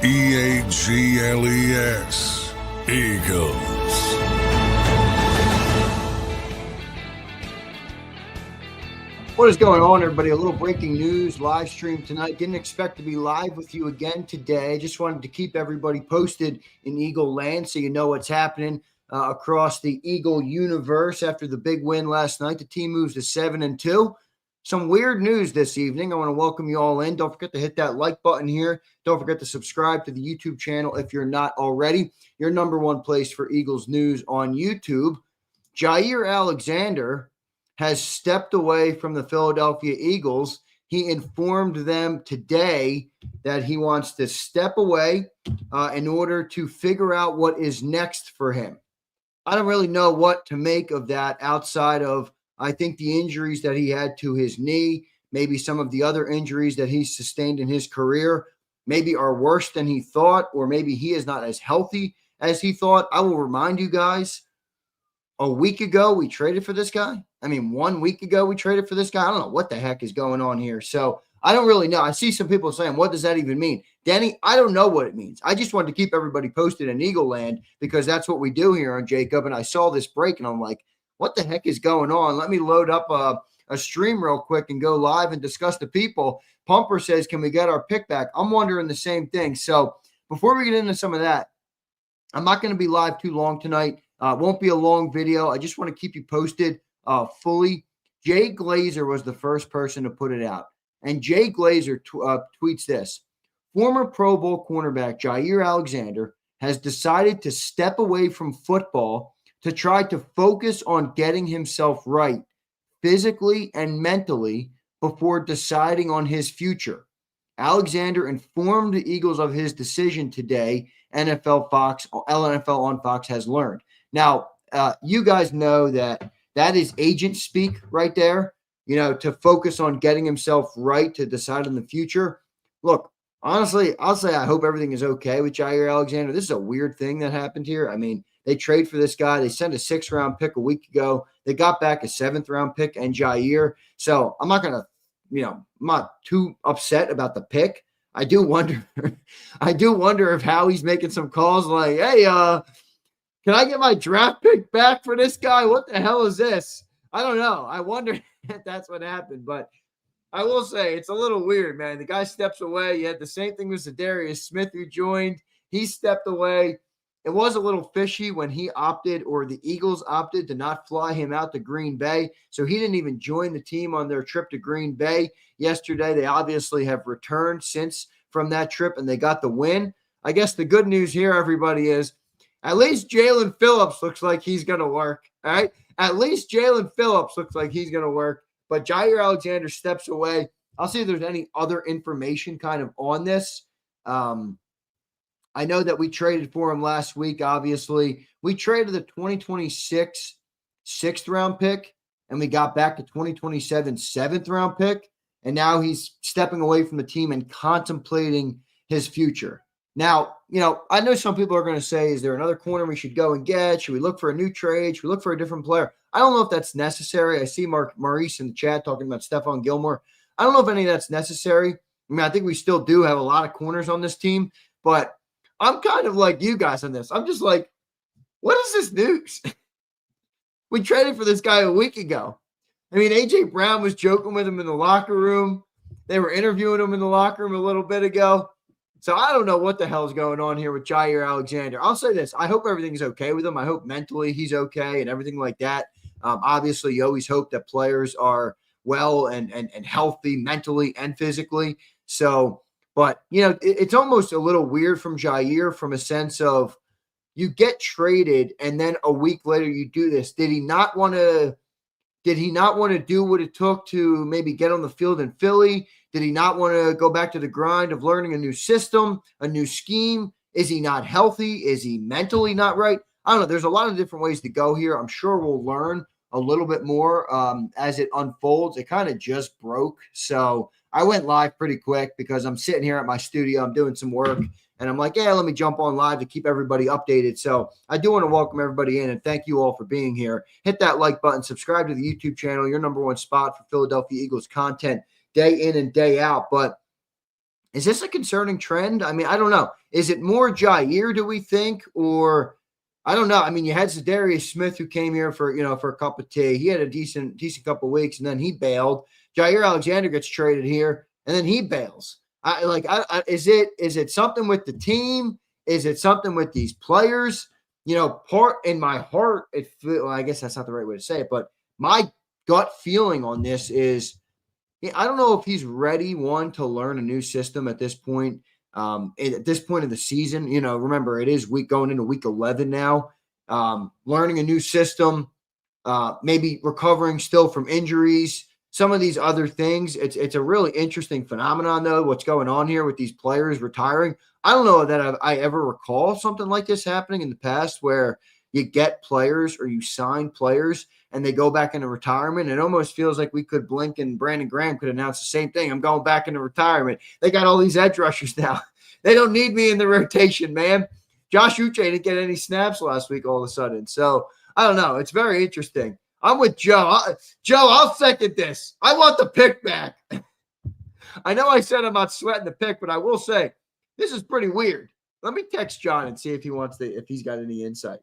Eagles. Eagles. What is going on, everybody? A little breaking news live stream tonight. Didn't expect to be live with you again today. Just wanted to keep everybody posted in Eagle land so you know what's happening across the Eagle universe. After the big win last night, the team moves to 7-2. Some weird news this evening. I want to welcome you all in. Don't forget to hit that like button here. Don't forget to subscribe to the YouTube channel if you're not already. Your number one place for Eagles news on YouTube. Jaire Alexander has stepped away from the Philadelphia Eagles. He informed them today that he wants to step away in order to figure out what is next for him. I don't really know what to make of that outside of, I think, the injuries that he had to his knee, maybe some of the other injuries that he's sustained in his career, maybe are worse than he thought, or maybe he is not as healthy as he thought. I will remind you guys, a week ago, we traded for this guy. 1 week ago, we traded for this guy. I don't know what the heck is going on here. So I don't really know. I see some people saying, what does that even mean? Danny, I don't know what it means. I just wanted to keep everybody posted in Eagle land because that's what we do here on JAKIB. And I saw this break and I'm like, what the heck is going on? Let me load up a stream real quick and go live and discuss the people. Pumper says, can we get our pick back? I'm wondering the same thing. So before we get into some of that, I'm not going to be live too long tonight. Won't be a long video. I just want to keep you posted fully. Jay Glazer was the first person to put it out. And Jay Glazer tweets this. Former Pro Bowl cornerback Jaire Alexander has decided to step away from football to try to focus on getting himself right physically and mentally before deciding on his future. Alexander informed the Eagles of his decision today, LNFL on Fox has learned. Now, you guys know that is agent speak right there, to focus on getting himself right to decide on the future. Look, honestly, I'll say I hope everything is okay with Jaire Alexander. This is a weird thing that happened here. They trade for this guy. They sent a 6th-round pick a week ago. They got back a 7th-round pick and Jaire. So I'm not going to, I'm not too upset about the pick. I do wonder if Howie's making some calls like, hey, can I get my draft pick back for this guy? What the hell is this? I don't know. I wonder if that's what happened. But I will say it's a little weird, man. The guy steps away. You had the same thing with Zadarius Smith who joined. He stepped away. It was a little fishy when he opted, or the Eagles opted, to not fly him out to Green Bay. So he didn't even join the team on their trip to Green Bay yesterday. They obviously have returned since from that trip, and they got the win. I guess the good news here, everybody, is at least Jalen Phillips looks like he's going to work, all right? At least Jalen Phillips looks like he's going to work. But Jaire Alexander steps away. I'll see if there's any other information kind of on this. I know that we traded for him last week, obviously. We traded the 2026 6th-round pick, and we got back the 2027 7th-round pick. And now he's stepping away from the team and contemplating his future. Now, I know some people are going to say, is there another corner we should go and get? Should we look for a new trade? Should we look for a different player? I don't know if that's necessary. I see Maurice in the chat talking about Stephon Gilmore. I don't know if any of that's necessary. I think we still do have a lot of corners on this team, but I'm kind of like you guys on this. I'm just like, what is this news? We traded for this guy a week ago. A.J. Brown was joking with him in the locker room. They were interviewing him in the locker room a little bit ago. So I don't know what the hell is going on here with Jaire Alexander. I'll say this. I hope everything's okay with him. I hope mentally he's okay and everything like that. Obviously, you always hope that players are well and healthy mentally and physically. So, but, it's almost a little weird from Jaire from a sense of you get traded and then a week later you do this. Did he not want to do what it took to maybe get on the field in Philly? Did he not want to go back to the grind of learning a new system, a new scheme? Is he not healthy? Is he mentally not right? I don't know. There's a lot of different ways to go here. I'm sure we'll learn a little bit more as it unfolds. It kind of just broke. So I went live pretty quick because I'm sitting here at my studio. I'm doing some work. And I'm like, yeah, let me jump on live to keep everybody updated. So I do want to welcome everybody in and thank you all for being here. Hit that like button, subscribe to the YouTube channel, your number one spot for Philadelphia Eagles content day in and day out. But Is this a concerning trend? I mean, I don't know. Is it more Jaire, do we think, or I don't know. I mean, you had Zadarius Smith who came here for for a cup of tea. He had a decent couple of weeks, and then he bailed. Jaire Alexander gets traded here, and then he bails. Is it something with the team? Is it something with these players? Part in my heart, I guess that's not the right way to say it, but my gut feeling on this is I don't know if he's ready, to learn a new system at this point. At this point of the season, remember it is going into week 11 now. Learning a new system, maybe recovering still from injuries, some of these other things. It's a really interesting phenomenon, though, what's going on here with these players retiring. I don't know that I ever recall something like this happening in the past where you get players or you sign players and they go back into retirement. It almost feels like we could blink and Brandon Graham could announce the same thing. I'm going back into retirement. They got all these edge rushers now. They don't need me in the rotation, man. Josh Uche didn't get any snaps last week all of a sudden. So I don't know. It's very interesting. I'm with Joe. Joe, I'll second this. I want the pick back. I know I said I'm not sweating the pick, but I will say this is pretty weird. Let me text John and see if if he's got any insight.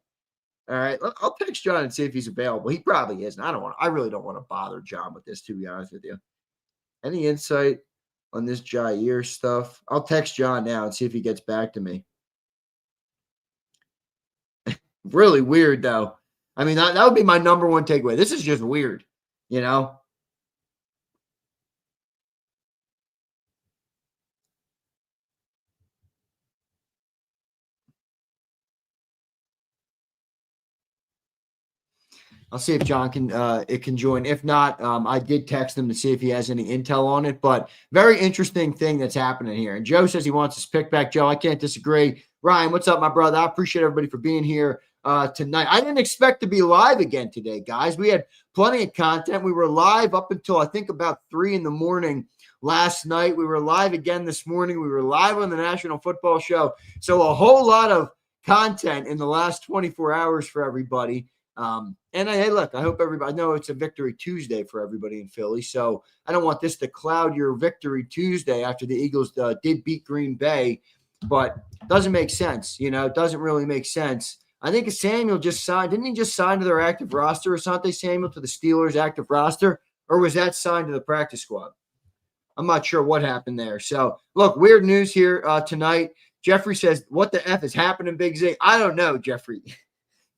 All right, I'll text John and see if he's available. He probably isn't. I really don't want to bother John with this, to be honest with you. Any insight on this Jaire stuff? I'll text John now and see if he gets back to me. Really weird, though. I mean, that would be my number one takeaway. This is just weird, I'll see if John can join. If not, I did text him to see if he has any intel on it. But very interesting thing that's happening here. And Joe says he wants his pick back. Joe, I can't disagree. Ryan, what's up, my brother? I appreciate everybody for being here tonight. I didn't expect to be live again today, guys. We had plenty of content. We were live up until I think about 3 a.m. last night. We were live again this morning. We were live on the National Football Show. So a whole lot of content in the last 24 hours for everybody. Hey, look, I hope everybody, I know it's a Victory Tuesday for everybody in Philly, so I don't want this to cloud your Victory Tuesday after the Eagles did beat Green Bay, but it doesn't make sense. It doesn't really make sense. I think Samuel just signed. Didn't he just sign to their active roster, or something? Samuel to the Steelers active roster, or was that signed to the practice squad? I'm not sure what happened there. So, look, weird news here tonight. Jeffrey says, what the F is happening, Big Z? I don't know, Jeffrey.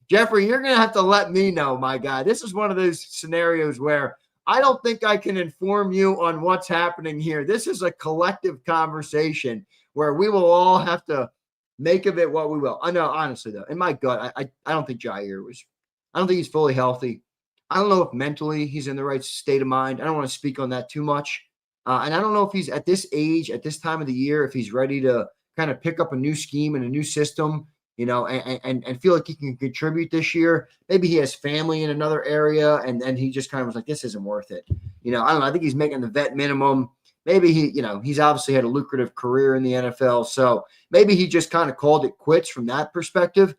Jeffrey, you're going to have to let me know, my guy. This is one of those scenarios where I don't think I can inform you on what's happening here. This is a collective conversation where we will all have to make of it what we will. I know, honestly, though, in my gut, I don't think Jaire I don't think he's fully healthy. I don't know if mentally he's in the right state of mind. I don't want to speak on that too much. And I don't know if he's at this age, at this time of the year, if he's ready to kind of pick up a new scheme and a new system, and feel like he can contribute this year. Maybe he has family in another area, and he just kind of was like, this isn't worth it. I don't know. I think he's making the vet minimum. Maybe he's obviously had a lucrative career in the NFL, so maybe he just kind of called it quits from that perspective.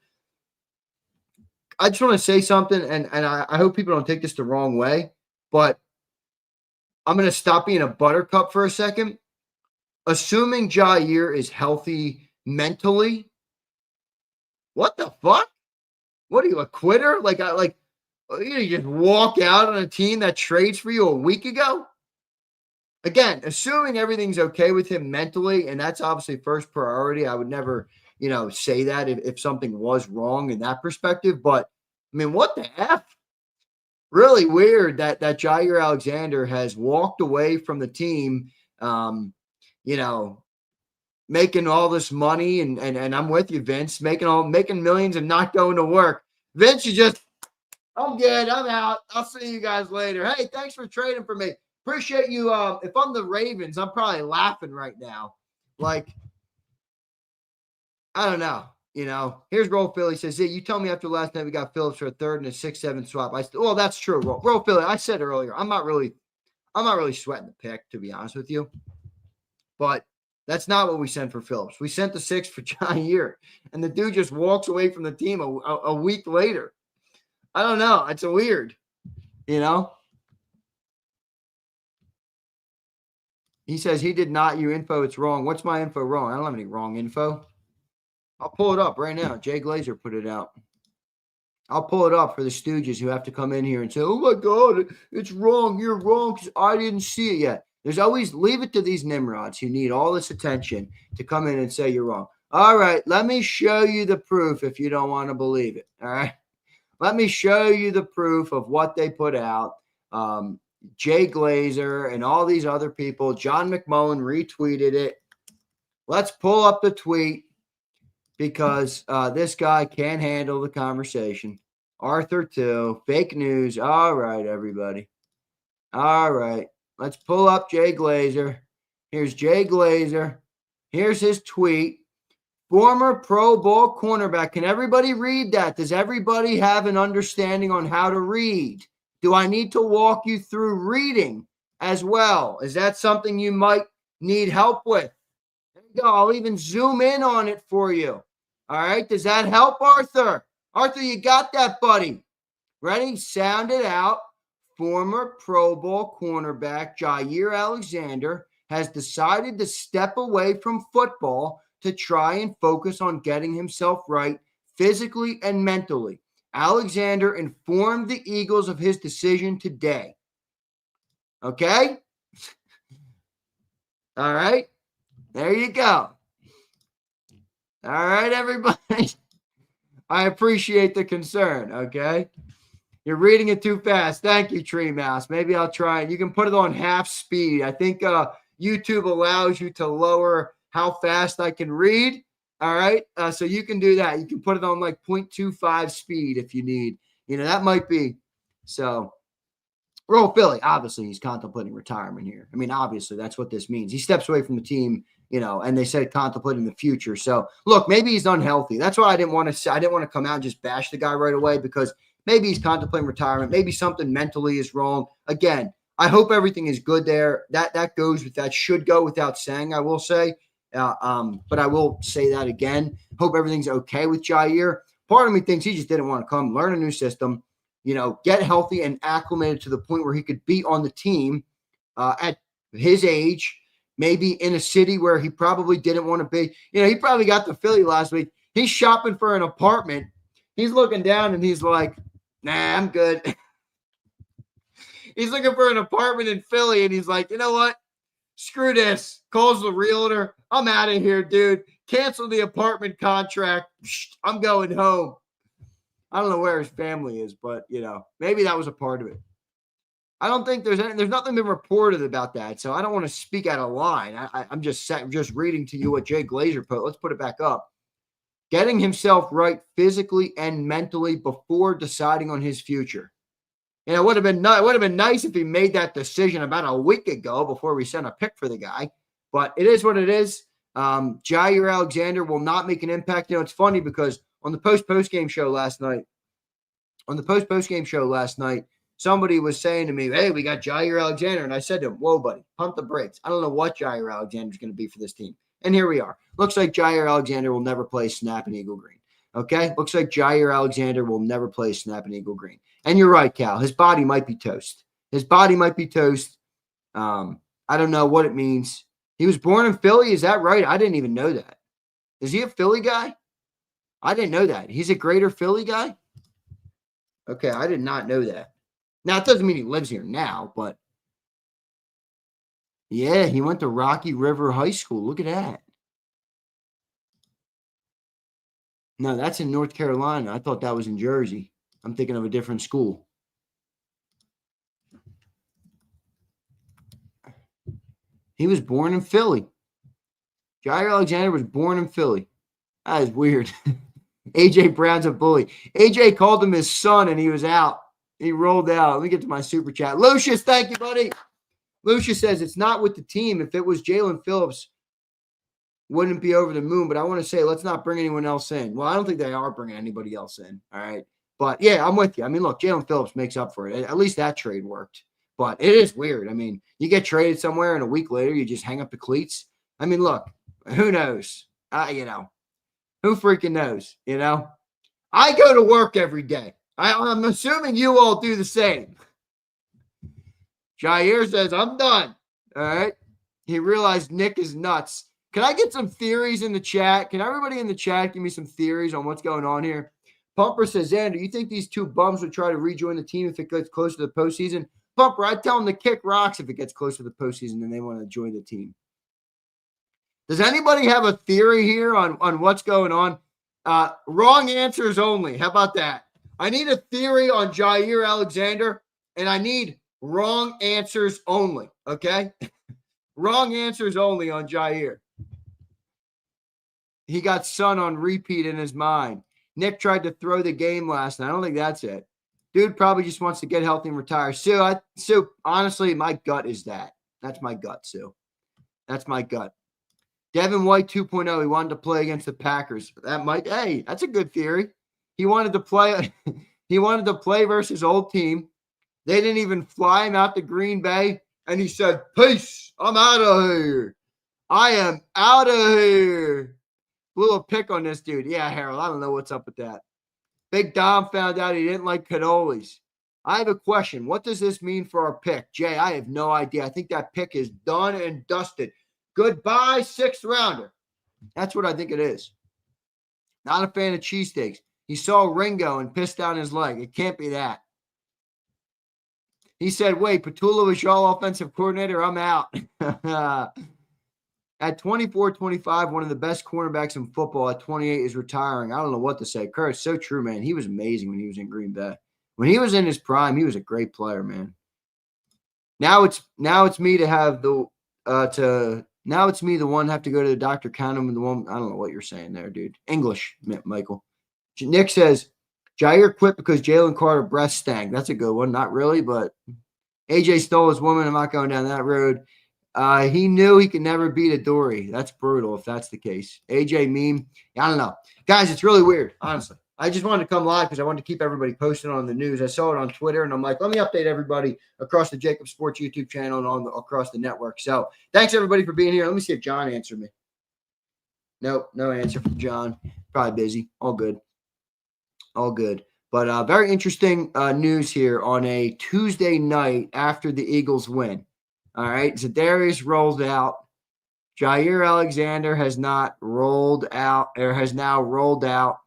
I just want to say something, and I hope people don't take this the wrong way, but I'm going to stop being a buttercup for a second. Assuming Jaire is healthy mentally, what the fuck? What are you, a quitter? You just walk out on a team that trades for you a week ago? Again, assuming everything's okay with him mentally, and that's obviously first priority. I would never, say that if something was wrong in that perspective. But, I mean, what the F? Really weird that Jaire Alexander has walked away from the team, making all this money, and I'm with you, Vince, making millions and not going to work. Vince, I'm good. I'm out. I'll see you guys later. Hey, thanks for trading for me. Appreciate you. If I'm the Ravens, I'm probably laughing right now. I don't know. Here's Roll Philly says, you told me after last night we got Phillips for a 3rd and a 6-7 swap. Well, that's true. Roll Philly. I said earlier, I'm not really sweating the pick, to be honest with you. But that's not what we sent for Phillips. We sent the 6 for Jaire, and the dude just walks away from the team a week later. I don't know. It's a weird, He says he did not. Your info, it's wrong. What's my info wrong? I don't have any wrong info. I'll pull it up right now. Jay Glazer put it out. I'll pull it up for the stooges who have to come in here and say, oh, my God, it's wrong. You're wrong because I didn't see it yet. There's always – leave it to these Nimrods who need all this attention to come in and say you're wrong. All right, let me show you the proof if you don't want to believe it, all right? Let me show you the proof of what they put out. Jay Glazer and all these other people. John McMullen retweeted it. Let's pull up the tweet because this guy can't handle the conversation. Arthur, too. Fake news. All right, everybody. All right. Let's pull up Jay Glazer. Here's Jay Glazer. Here's his tweet. Former Pro Bowl cornerback. Can everybody read that? Does everybody have an understanding on how to read? Do I need to walk you through reading as well? Is that something you might need help with? There you go. I'll even zoom in on it for you. All right. Does that help, Arthur? Arthur, you got that, buddy. Ready? Sound it out. Former Pro Bowl cornerback Jaire Alexander has decided to step away from football to try and focus on getting himself right physically and mentally. Alexander informed the Eagles of his decision today. Okay? All right. There you go. All right, everybody. I appreciate the concern, okay? You're reading it too fast. Thank you, Tree Mouse. Maybe I'll try it. You can put it on half speed. I think YouTube allows you to lower how fast I can read. All right. So you can do that. You can put it on like 0.25 speed if you need. That might be. So roll Philly. Obviously, he's contemplating retirement here. I mean, obviously, that's what this means. He steps away from the team, and they said contemplating the future. So look, maybe he's unhealthy. That's why I didn't want to say, I didn't want to come out and just bash the guy right away because maybe he's contemplating retirement. Maybe something mentally is wrong. Again, I hope everything is good there. That goes with that should go without saying, I will say. But I will say that again. Hope everything's okay with Jaire. Part of me thinks he just didn't want to come, learn a new system, get healthy and acclimated to the point where he could be on the team at his age, maybe in a city where he probably didn't want to be. He probably got to Philly last week. He's shopping for an apartment. He's looking down and he's like, nah, I'm good. He's looking for an apartment in Philly and he's like, you know what? Screw this. Calls the realtor. I'm out of here, dude. Cancel the apartment contract. I'm going home. I don't know where his family is, but, maybe that was a part of it. I don't think there's nothing been reported about that, so I don't want to speak out of line. I'm just reading to you what Jay Glazer put. Let's put it back up. Getting himself right physically and mentally before deciding on his future. It would have been nice if he made that decision about a week ago before we sent a pick for the guy. But it is what it is. Jaire Alexander will not make an impact. It's funny because on the post-game show last night, somebody was saying to me, hey, we got Jaire Alexander. And I said to him, whoa, buddy, pump the brakes. I don't know what Jaire Alexander is going to be for this team. And here we are. Looks like Jaire Alexander will never play snap in Eagle Green. Okay? Looks like Jaire Alexander will never play snap in Eagle Green. And you're right, Cal. His body might be toast. I don't know what it means. He was born in Philly. Is that right? I didn't even know that. Is he a Philly guy? I didn't know that. He's a greater Philly guy? Okay, I did not know that. Now, it doesn't mean he lives here now, but yeah, he went to Rocky River High School. Look at that. No, that's in North Carolina. I thought that was in Jersey. I'm thinking of a different school. He was born in Philly. Jaire Alexander was born in Philly. That is weird. AJ Brown's a bully. AJ called him his son, and he was out. He rolled out. Let me get to my super chat. Lucius, thank you, buddy. Lucius says it's not with the team. If it was Jalen Phillips, wouldn't be over the moon. But I want to say let's not bring anyone else in. Well, I don't think they are bringing anybody else in. All right. But, yeah, I'm with you. I mean, look, Jalen Phillips makes up for it. At least that trade worked. But it is weird. I mean, you get traded somewhere and a week later you just hang up the cleats. I mean, look, who knows? Who freaking knows, I go to work every day. I'm assuming you all do the same. Jaire says, I'm done. All right. He realized Nick is nuts. Can I get some theories in the chat? Can everybody in the chat give me some theories on what's going on here? Pumper says, Xander, you think these two bums would try to rejoin the team if it gets close to the postseason? Pumper, I'd tell them to kick rocks if it gets close to the postseason and they want to join the team. Does anybody have a theory here on what's going on? Wrong answers only. How about that? I need a theory on Jaire Alexander, and I need wrong answers only, okay? Wrong answers only on Jaire. He got Son on repeat in his mind. Nick tried to throw the game last night. I don't think that's it. Dude probably just wants to get healthy and retire. Sue, honestly, my gut is that. That's my gut, Sue. That's my gut. Devin White 2.0, he wanted to play against the Packers. Hey, that's a good theory. He wanted to play versus old team. They didn't even fly him out to Green Bay. And he said, peace, I'm out of here. I am out of here. Blew a pick on this dude. Yeah, Harold, I don't know what's up with that. Big Dom found out he didn't like cannolis. I have a question. What does this mean for our pick? Jay, I have no idea. I think that pick is done and dusted. Goodbye, 6th rounder. That's what I think it is. Not a fan of cheesesteaks. He saw Ringo and pissed down his leg. It can't be that. He said, wait, Petula is y'all offensive coordinator? I'm out. At 24-25, one of the best cornerbacks in football at 28 is retiring. I don't know what to say. Kurt, so true, man. He was amazing when he was in Green Bay. When he was in his prime, he was a great player, man. Now it's me to have the now it's me, the one have to go to the doctor, count him, and the one, I don't know what you're saying there, dude. English, Michael. Nick says, Jaire quit because Jalen Carter breast stank. That's a good one. Not really, but AJ stole his woman. I'm not going down that road. He knew he could never beat a Dory. That's brutal if that's the case. AJ meme. I don't know. Guys, it's really weird, honestly. I just wanted to come live because I wanted to keep everybody posted on the news. I saw it on Twitter, and I'm like, let me update everybody across the JAKIB Sports YouTube channel and across the network. So thanks, everybody, for being here. Let me see if John answered me. Nope, no answer from John. Probably busy. All good. All good. But very interesting news here on a Tuesday night after the Eagles win. All right, Zadarius rolls out. Jaire Alexander has not rolled out, or has now rolled out.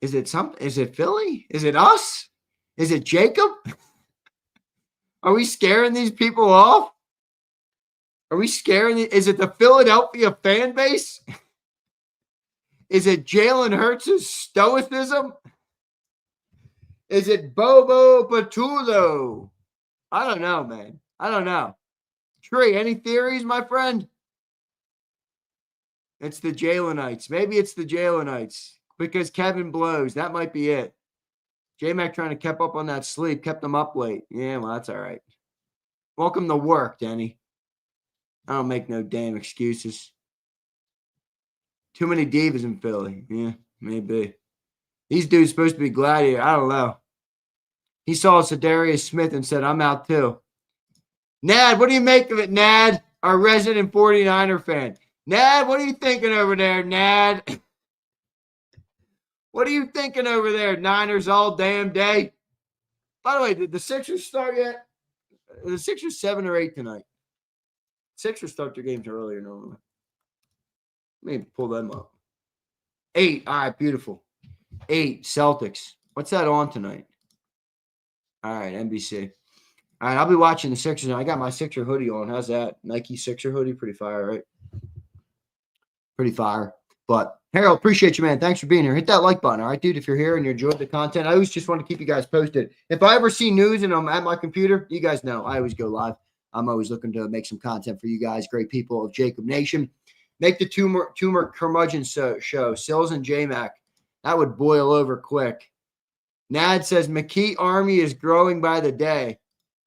Is it Philly? Is it us? Is it Jacob? Are we scaring these people off? Are we scaring? Is it the Philadelphia fan base? Is it Jalen Hurts' stoicism? Is it Bobo Patullo? I don't know, man. I don't know. Trey, any theories, my friend? It's the Jalenites. Maybe it's the Jalenites because Kevin blows. That might be it. J-Mac trying to keep up on that sleep, kept them up late. Yeah, well, that's all right. Welcome to work, Denny. I don't make no damn excuses. Too many divas in Philly. Yeah, maybe. These dudes supposed to be gladiator. I don't know. He saw Zadarius Smith and said, I'm out too. Nad, what do you make of it, Nad? Our resident 49er fan. Nad, what are you thinking over there, Nad? What are you thinking over there, Niners all damn day? By the way, did the Sixers start yet? The Sixers 7 or 8 tonight. Sixers start their games earlier normally. Let me pull them up. 8. All right, beautiful. 8, Celtics. What's that on tonight? All right, NBC. All right, I'll be watching the Sixers. I got my Sixer hoodie on. How's that? Nike Sixer hoodie. Pretty fire, right? Pretty fire. But, Harold, appreciate you, man. Thanks for being here. Hit that like button, all right, dude? If you're here and you enjoyed the content, I always just want to keep you guys posted. If I ever see news and I'm at my computer, you guys know I always go live. I'm always looking to make some content for you guys, great people of JAKIB Nation. Make the tumor curmudgeon show, Sills and J-Mac. That would boil over quick. Nad says, McKee Army is growing by the day.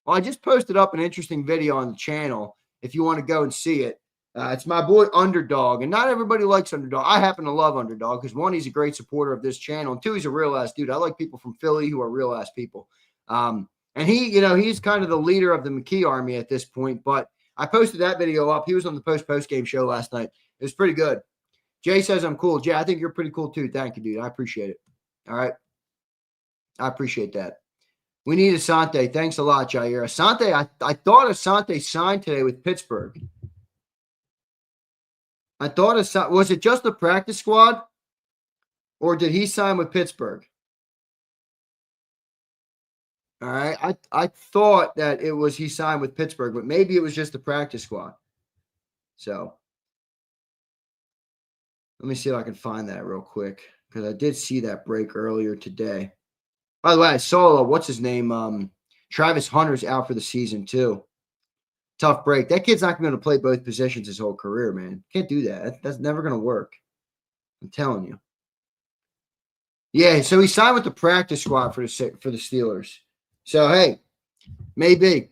Well, I just posted up an interesting video on the channel if you want to go and see it. It's my boy Underdog, and not everybody likes Underdog. I happen to love Underdog because, one, he's a great supporter of this channel, and two, he's a real-ass dude. I like people from Philly who are real-ass people. And he's kind of the leader of the McKee Army at this point, but I posted that video up. He was on the post-game show last night. It was pretty good. Jay says I'm cool. Jay, I think you're pretty cool too. Thank you, dude. I appreciate it. All right. I appreciate that. We need Asante. Thanks a lot, Jaire. Asante, I thought Asante signed today with Pittsburgh. I thought was it just the practice squad, or did he sign with Pittsburgh? All right. I thought that it was he signed with Pittsburgh, but maybe it was just the practice squad. So let me see if I can find that real quick, because I did see that break earlier today. By the way, I saw what's his name? Travis Hunter's out for the season too. Tough break. That kid's not going to play both positions his whole career, man. Can't do that. That's never going to work. I'm telling you. Yeah, so he signed with the practice squad for the Steelers. So, hey, maybe.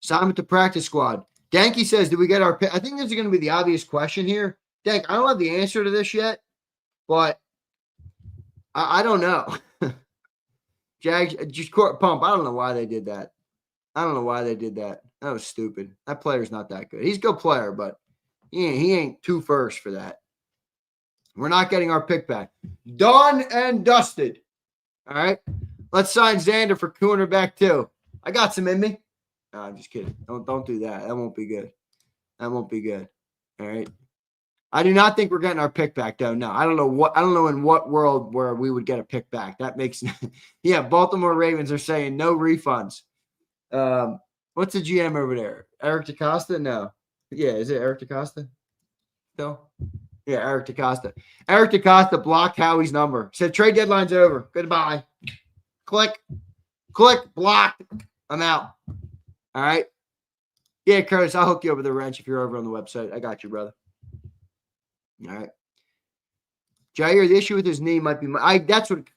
Signed with the practice squad. Danky says, did we get our pick? I think this is going to be the obvious question here. Dank, I don't have the answer to this yet, but I don't know. Jags, just pump. I don't know why they did that. That was stupid. That player's not that good. He's a good player, but he ain't 2 first for that. We're not getting our pick back. Done and dusted. All right. Let's sign Zander for cornerback too. I got some in me. No, I'm just kidding. Don't do that. That won't be good. All right. I do not think we're getting our pick back though. No, I don't know in what world where we would get a pick back. That makes yeah, Baltimore Ravens are saying no refunds. What's the GM over there? Eric DaCosta? No. Yeah, is it Eric DaCosta? No. Yeah, Eric DaCosta. Eric DaCosta blocked Howie's number. Said trade deadline's over. Goodbye. Click, block. I'm out. All right. Yeah, Curtis, I'll hook you over the wrench if you're over on the website. I got you, brother. All right. Jaire, the issue with his knee might be that's kind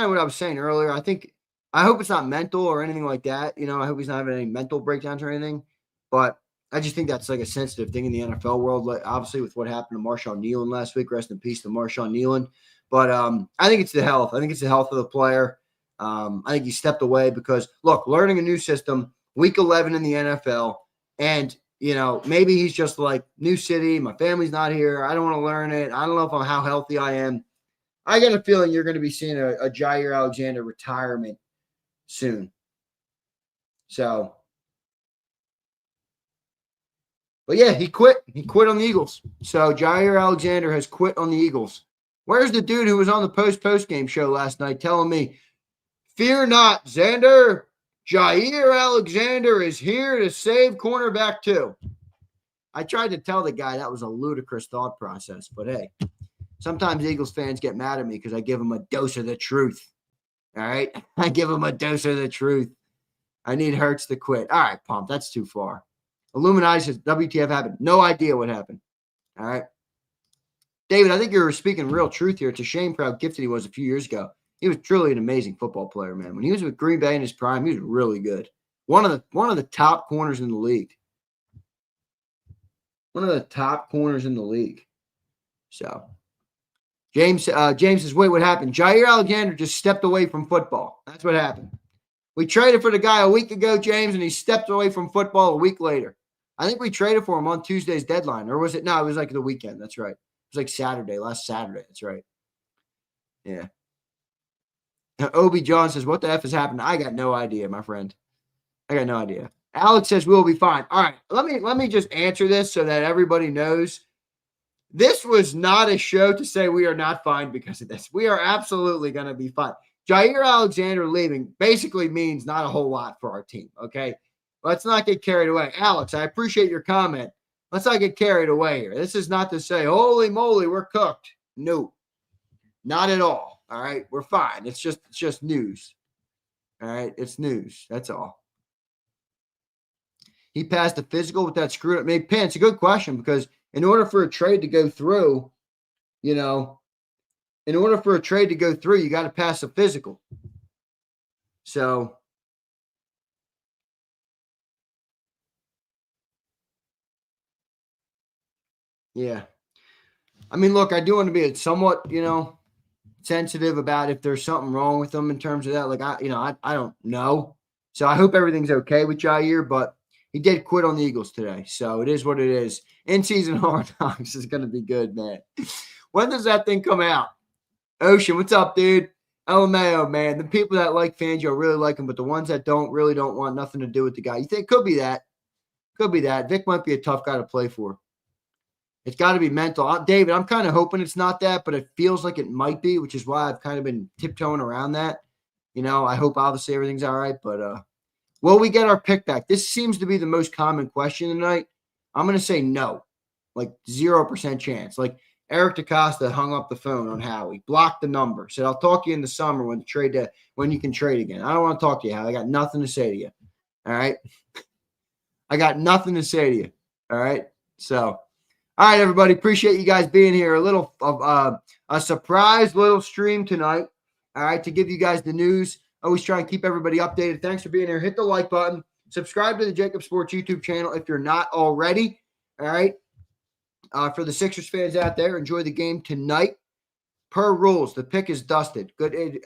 of what I was saying earlier. I hope it's not mental or anything like that. You know, I hope he's not having any mental breakdowns or anything. But I just think that's like a sensitive thing in the NFL world. Like, obviously, with what happened to Marshawn Nealon last week, rest in peace to Marshawn Nealon. But I think it's the health. I think it's the health of the player. I think he stepped away because, look, learning a new system, week 11 in the NFL, and, you know, maybe he's just like, new city, my family's not here, I don't want to learn it, I don't know how healthy I am. I got a feeling you're going to be seeing a Jaire Alexander retirement soon. So, but yeah, he quit. He quit on the Eagles. So Jaire Alexander has quit on the Eagles. Where's the dude who was on the post-game show last night telling me, fear not, Zander, Jaire Alexander is here to save cornerback too. I tried to tell the guy that was a ludicrous thought process, but hey, sometimes Eagles fans get mad at me because I give them a dose of the truth. All right? I give them a dose of the truth. I need Hurts to quit. All right, Pump, that's too far. Illuminati says, WTF happened. No idea what happened. All right? David, I think you're speaking real truth here. It's a shame for how gifted he was a few years ago. He was truly an amazing football player, man. When he was with Green Bay in his prime, he was really good. One of the top corners in the league. One of the top corners in the league. So, James says, wait, what happened? Jaire Alexander just stepped away from football. That's what happened. We traded for the guy a week ago, James, and he stepped away from football a week later. I think we traded for him on Tuesday's deadline. Or was it? No, it was like the weekend. That's right. It was like Saturday, last Saturday. That's right. Yeah. Obi John says, what the F has happened? I got no idea, my friend. I got no idea. Alex says, we'll be fine. All right. Let me just answer this so that everybody knows. This was not a show to say we are not fine because of this. We are absolutely going to be fine. Jaire Alexander leaving basically means not a whole lot for our team, okay? Let's not get carried away. Alex, I appreciate your comment. Let's not get carried away here. This is not to say, holy moly, we're cooked. No, not at all, all right? We're fine. It's just news, all right? It's news. That's all. He passed the physical with that screw up. Maybe It's a good question because in order for a trade to go through, you know, you got to pass a physical. So, yeah. I mean, look, I do want to be somewhat, you know, sensitive about if there's something wrong with them in terms of that. Like, I don't know. So I hope everything's okay with Jaire, but he did quit on the Eagles today. So it is what it is. In-season Hard Knocks is going to be good, man. When does that thing come out? Ocean, what's up, dude? LMAO, man. The people that like Fangio really like him, but the ones that really don't want nothing to do with the guy. You think could be that? Could be that. Vic might be a tough guy to play for. It's got to be mental. David, I'm kind of hoping it's not that, but it feels like it might be, which is why I've kind of been tiptoeing around that. I hope obviously everything's all right, but will we get our pick back? This seems to be the most common question tonight. I'm going to say no, like 0% chance. Like Eric DaCosta hung up the phone on Howie, blocked the number, said, I'll talk to you in the summer when you can trade again. I don't want to talk to you, Howie. I got nothing to say to you. All right. I got nothing to say to you. All right. So, all right, everybody. Appreciate you guys being here. A little of a surprise little stream tonight. All right. To give you guys the news. Always try and keep everybody updated. Thanks for being here. Hit the like button. Subscribe to the JAKIB Sports YouTube channel if you're not already. All right. For the Sixers fans out there, enjoy the game tonight. Per rules, the pick is dusted. Good.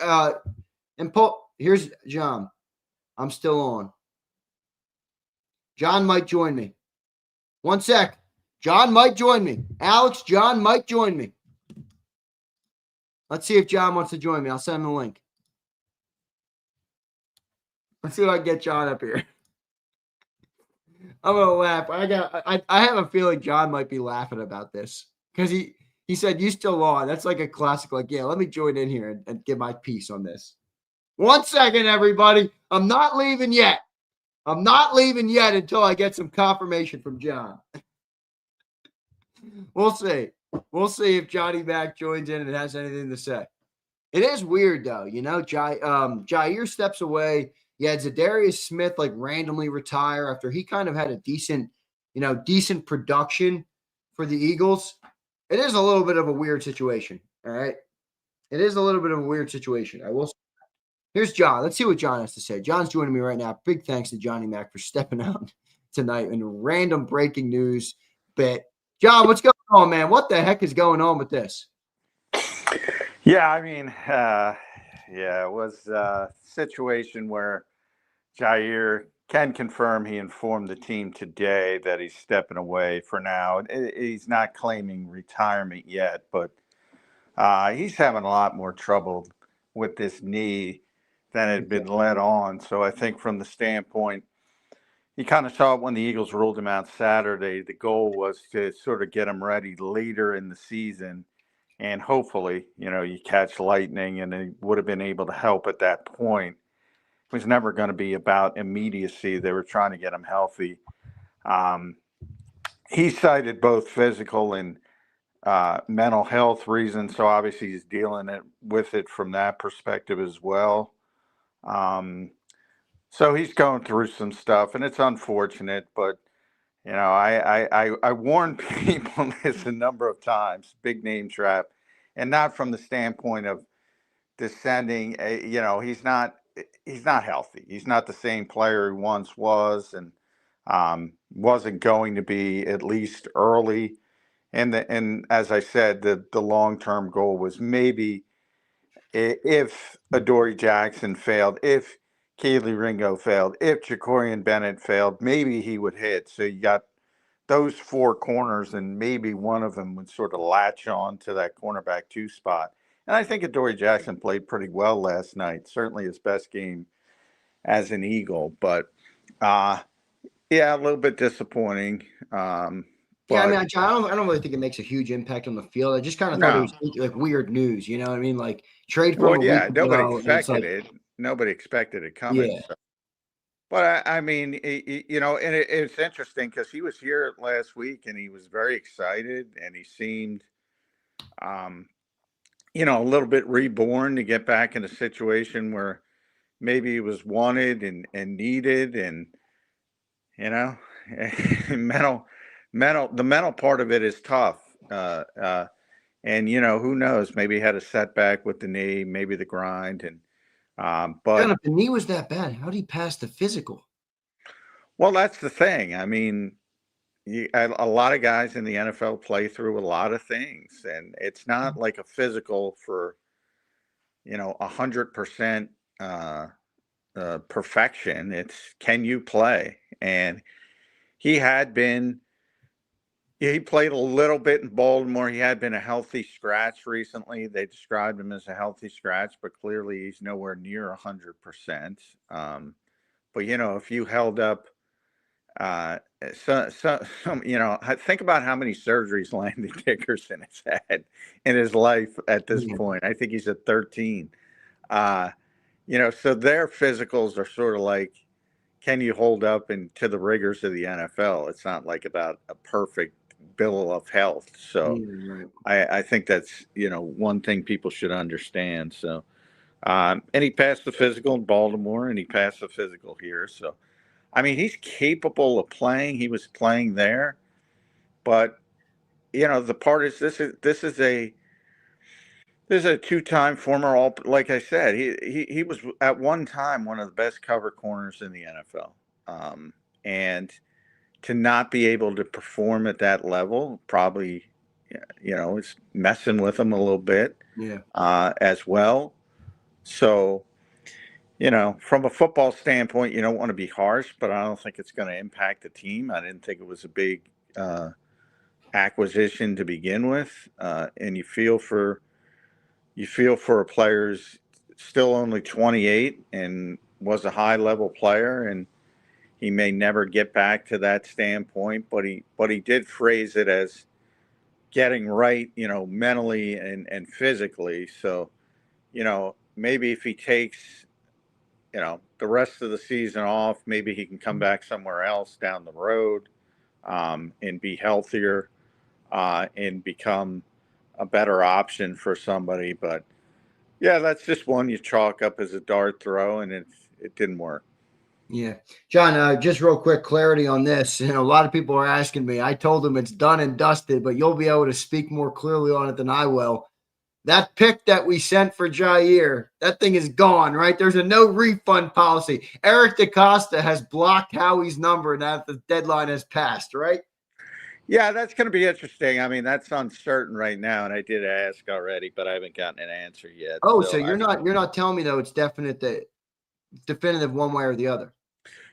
And Paul, here's John. I'm still on. John might join me. One sec. John might join me. Alex, John might join me. Let's see if John wants to join me. I'll send him the link. Let's see if I can get John up here. I'm gonna laugh. I have a feeling John might be laughing about this because he said you still on. That's like a classic. Like, yeah, let me join in here and give my piece on this. 1 second, everybody. I'm not leaving yet. I'm not leaving yet until I get some confirmation from John. We'll see. We'll see if Johnny Mac joins in and has anything to say. It is weird though, Jaire steps away. You had Zadarius Smith like randomly retire after he kind of had a decent production for the Eagles. It is a little bit of a weird situation. All right. It is a little bit of a weird situation. I will say. Here's John. Let's see what John has to say. John's joining me right now. Big thanks to Johnny Mac for stepping out tonight in a random breaking news bit. John, what's going on, man? What the heck is going on with this? Yeah, I mean, it was a situation where Jaire can confirm he informed the team today that he's stepping away for now. He's not claiming retirement yet, but he's having a lot more trouble with this knee than had been let on. So I think from the standpoint, you kind of saw it when the Eagles ruled him out Saturday. The goal was to sort of get him ready later in the season. And hopefully, you catch lightning, and they would have been able to help at that point. It was never going to be about immediacy. They were trying to get him healthy. He cited both physical and mental health reasons, so obviously he's dealing with it from that perspective as well. So he's going through some stuff, and it's unfortunate, but I warned people this a number of times, big name trap, and not from the standpoint of descending. He's not healthy. He's not the same player he once was, and wasn't going to be at least early. And as I said, the long-term goal was maybe if Adoree Jackson failed, if Kelee Ringo failed, if Jacorian Bennett failed, maybe he would hit. So you got those four corners, and maybe one of them would sort of latch on to that cornerback 2 spot. And I think Adoree Jackson played pretty well last night, certainly his best game as an Eagle. But, a little bit disappointing. Yeah, I mean, I don't really think it makes a huge impact on the field. I just kind of thought it was like weird news. You know what I mean? Like trade from a week ago. Nobody expected it. Nobody expected it coming. Yeah. So. But I mean, and it's interesting because he was here last week and he was very excited and he seemed, a little bit reborn to get back in a situation where maybe he was wanted and needed, and the mental part of it is tough. And who knows? Maybe he had a setback with the knee, maybe the grind, and but if the knee was that bad, how did he pass the physical? Well, that's the thing. I mean, a lot of guys in the NFL play through a lot of things, and it's not like a physical for 100% perfection. It's can you play? And he played a little bit in Baltimore. He had been a healthy scratch recently. They described him as a healthy scratch, but clearly he's nowhere near 100%. But if you held up Uh, think about how many surgeries Landon Dickerson has had in his life at this Yeah. point. I think he's at 13. Uh, so their physicals are sort of like, can you hold up to the rigors of the NFL? It's not like about a perfect bill of health. So Yeah, right. I think that's, one thing people should understand. So, and he passed the physical in Baltimore and he passed the physical here. So, I mean, he's capable of playing. He was playing there, but the part is this is a two-time former all. Like I said, he was at one time one of the best cover corners in the NFL, and to not be able to perform at that level probably, it's messing with him a little bit, Yeah. as well. So, from a football standpoint, you don't want to be harsh, but I don't think it's going to impact the team. I didn't think it was a big acquisition to begin with, and you feel for a player who's still only 28 and was a high level player, and he may never get back to that standpoint, but he did phrase it as getting right, mentally and physically. So, maybe if he takes, the rest of the season off, maybe he can come back somewhere else down the road, and be healthier, and become a better option for somebody. But yeah, that's just one you chalk up as a dart throw, and it didn't work. Yeah. John, just real quick clarity on this. A lot of people are asking me. I told them it's done and dusted, but you'll be able to speak more clearly on it than I will. That pick that we sent for Jaire, that thing is gone, right? There's a no refund policy. Eric DaCosta has blocked Howie's number now that the deadline has passed, right? Yeah, that's going to be interesting. I mean, that's uncertain right now, and I did ask already, but I haven't gotten an answer yet. Oh, so So you're not telling me though it's definitive one way or the other.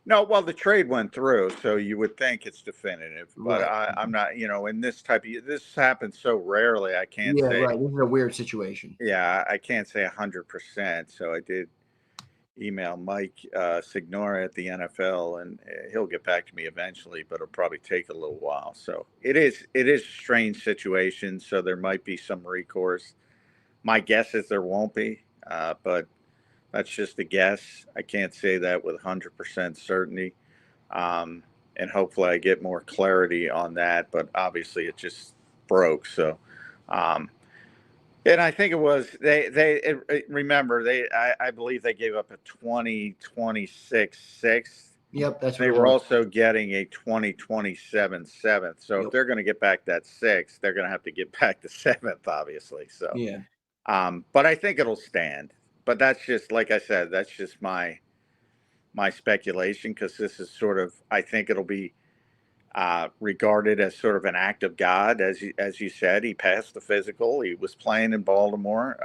no, well, the trade went through, so you would think it's definitive, but Right. I'm not. In this happens so rarely. I can't Yeah, say. right. This is a weird situation. Yeah, I can't say 100%. So I did email Mike Signora at the NFL, and he'll get back to me eventually, but it'll probably take a little while. So it is a strange situation. So there might be some recourse. My guess is there won't be, but that's just a guess. I can't say that with 100% certainty. And hopefully I get more clarity on that. But obviously it just broke. So, um, and I think it was remember I believe they gave up a 2026 sixth. Yep, that's what They it were was. also getting a 2027 seventh. So if Yep. they're going to get back that sixth, they're going to have to get back the seventh, obviously. So, Yeah. but I think it'll stand. But that's just, like I said, that's just my speculation, because this is sort of, I think it'll be regarded as sort of an act of God, as you said. He passed the physical. He was playing in Baltimore.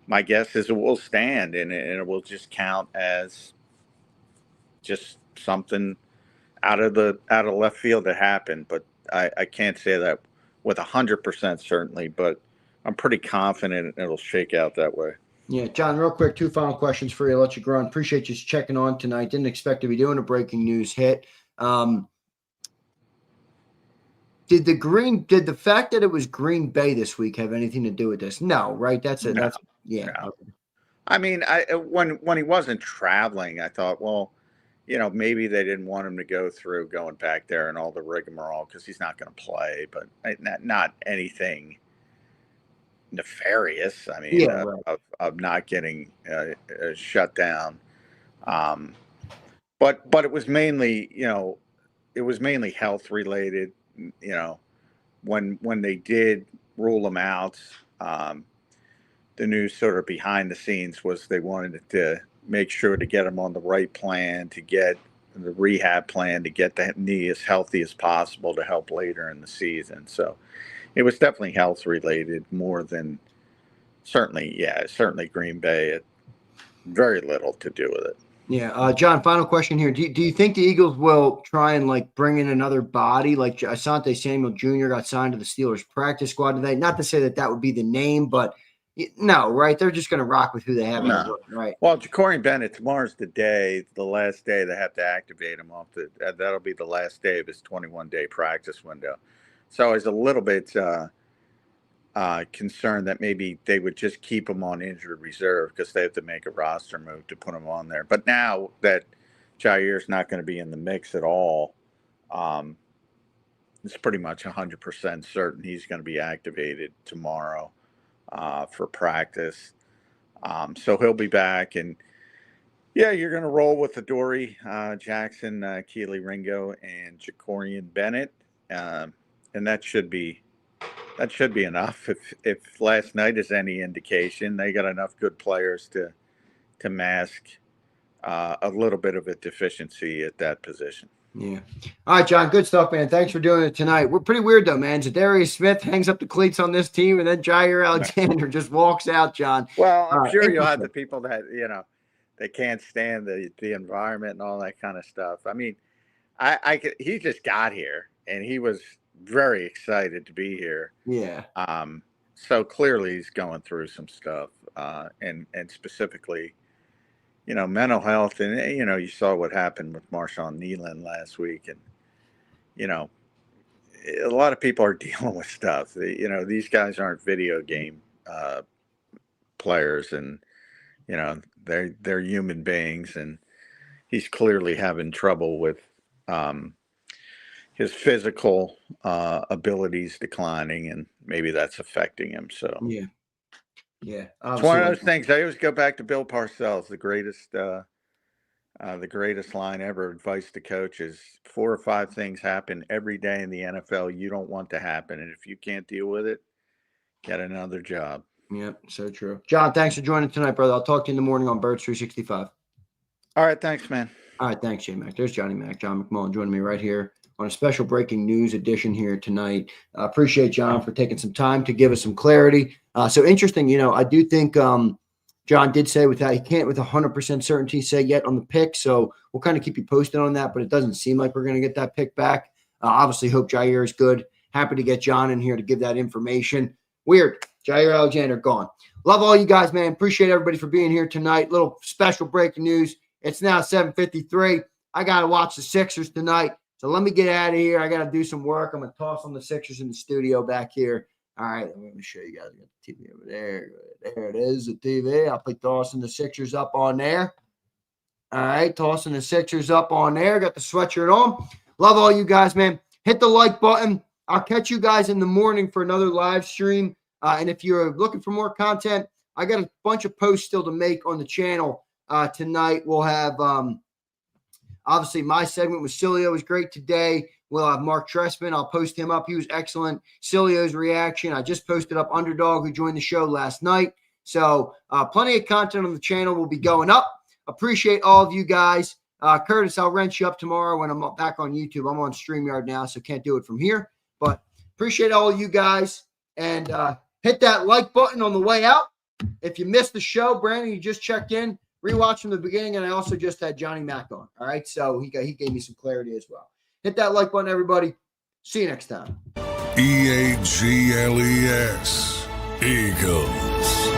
My guess is it will stand, and it will just count as just something out of left field that happened. But I can't say that with 100% certainly, but I'm pretty confident it'll shake out that way. Yeah, John, real quick, two final questions for you. I'll let you go on. Appreciate you checking on tonight. Didn't expect to be doing a breaking news hit. Did the fact that it was Green Bay this week have anything to do with this? No, right? That's it. No, Yeah. no. Okay. I mean, when he wasn't traveling, I thought, well, maybe they didn't want him to go through going back there and all the rigmarole, because he's not going to play. But not anything nefarious. I mean, Yeah, right. of not getting shut down. But it was mainly, health related. When they did rule him out, the news sort of behind the scenes was they wanted to make sure to get him on the right plan, to get the rehab plan, to get the knee as healthy as possible to help later in the season. So it was definitely health related more than certainly Green Bay. It very little to do with it. Yeah. John, final question here. Do you think the Eagles will try and bring in another body? Like Asante Samuel Jr. got signed to the Steelers practice squad today. Not to say that would be the name, but No, right? They're just going to rock with who they have. No. Right. Well, Ja'Cory Bennett, tomorrow's the last day they have to activate him off that'll be the last day of his 21-day practice window. So I was a little bit concerned that maybe they would just keep him on injured reserve because they have to make a roster move to put him on there. But now that Jaire's not going to be in the mix at all, it's pretty much 100% certain he's going to be activated tomorrow for practice. So he'll be back, and yeah, you're going to roll with Adoree, Jackson, Keely Ringo, and Ja'Cory Bennett, and that should be enough. If last night is any indication, they got enough good players to mask a little bit of a deficiency at that position. Yeah. All right, John. Good stuff, man. Thanks for doing it tonight. We're pretty weird, though, man. Zadarius Smith hangs up the cleats on this team, and then Jaire Alexander just walks out, John. Well, I'm sure you'll have the people that, they can't stand the environment and all that kind of stuff. I mean, he just got here, and he was very excited to be here. Yeah. So clearly he's going through some stuff, and specifically, mental health, and you saw what happened with Marshawn Nealon last week, and a lot of people are dealing with stuff. These guys aren't video game players, and they're human beings, and he's clearly having trouble with his physical abilities declining, and maybe that's affecting him. So yeah, it's one of those things. I always go back to Bill Parcells, the greatest line ever. Advice to coaches: 4 or 5 things happen every day in the NFL you don't want to happen, and if you can't deal with it, get another job. Yep, so true. John, thanks for joining tonight, brother. I'll talk to you in the morning on Birds 365. All right, thanks, man. All right, thanks, J-Mac. There's Johnny Mac, John McMullen, joining me right here on a special breaking news edition here tonight. Appreciate John for taking some time to give us some clarity. So interesting, I do think John did say he can't with 100% certainty say yet on the pick. So we'll kind of keep you posted on that, but it doesn't seem like we're going to get that pick back. Obviously, hope Jaire is good. Happy to get John in here to give that information. Weird. Jaire Alexander gone. Love all you guys, man. Appreciate everybody for being here tonight. Little special breaking news. It's now 7:53. I got to watch the Sixers tonight. So let me get out of here. I got to do some work. I'm going to toss on the Sixers in the studio back here. All right, let me show you guys. I got the TV over there. There it is, the TV. I'll be tossing the Sixers up on there. All right, tossing the Sixers up on there. Got the sweatshirt on. Love all you guys, man. Hit the like button. I'll catch you guys in the morning for another live stream. And if you're looking for more content, I got a bunch of posts still to make on the channel tonight. We'll have, obviously, my segment with Cilio was great today. We'll have Mark Tressman. I'll post him up. He was excellent. Cilio's reaction. I just posted up Underdog, who joined the show last night. So plenty of content on the channel will be going up. Appreciate all of you guys. Curtis, I'll wrench you up tomorrow when I'm back on YouTube. I'm on StreamYard now, so can't do it from here. But appreciate all of you guys. And hit that like button on the way out. If you missed the show, Brandon, you just checked in, rewatch from the beginning, and I also just had Johnny Mac on. All right, so he gave me some clarity as well. Hit that like button, everybody. See you next time. EAGLES Eagles.